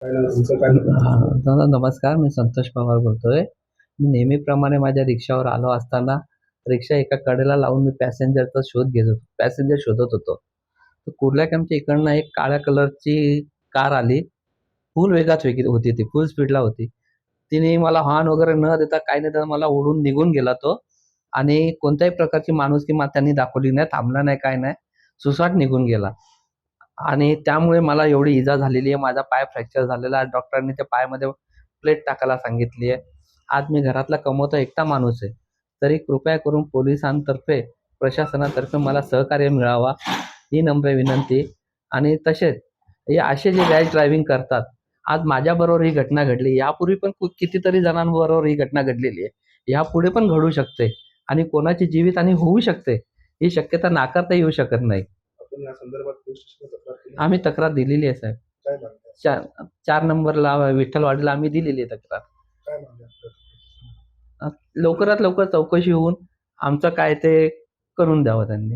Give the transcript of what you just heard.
दादा नमस्कार, मी संतोष पवार बोलतोय. मी नेहमीप्रमाणे माझ्या रिक्षावर आलो असताना रिक्षा एका कडेला लावून मी पॅसेंजरचा शोध घेत होतो, पॅसेंजर शोधत होतो. तर कुर्ला कॅम्पच्या इकडनं एक काळ्या कलरची कार आली. फुल वेगात होती ती, फुल स्पीडला होती. तिने मला हॉर्न वगैरे न देता काही नाही देता मला ओढून निघून गेला तो. आणि कोणत्याही प्रकारची माणुसकी त्यांनी दाखवली नाही, थांबला नाही, काय नाही. सुसाट निघून गेला. आणि त्यामुळे मला एवढी इजा झालेली आहे. माझा पाय फ्रॅक्चर झालेला आहे. डॉक्टरांनी त्या पायामध्ये प्लेट टाकायला सांगितली आहे. आज मी घरातला कमवता एकटा माणूस आहे. तरी कृपया करून पोलिसांतर्फे, प्रशासनातर्फे मला सहकार्य मिळावा ही नम्र विनंती. आणि तसेच हे असे जे रॅश ड्रायव्हिंग करतात, आज माझ्याबरोबर ही घटना घडली. यापूर्वी पण कितीतरी जणांबरोबर ही घटना घडलेली आहे. यापुढे पण घडू शकते आणि कोणाची जीवितहानी होऊ शकते. ही शक्यता नाकारता येऊ शकत नाही. आपण या संदर्भात पोलीस स्टेशनला तक्रार केली? आम्ही तक्रार दिलेली आहे साहेब. काय मागणी? 4 नंबरला विठ्ठलवाडीला आम्ही दिलेली आहे तक्रार. काय मागणी आपल्याला? लवकरात लवकर चौकशी होऊन आमचं काय ते करून द्यावं त्यांनी.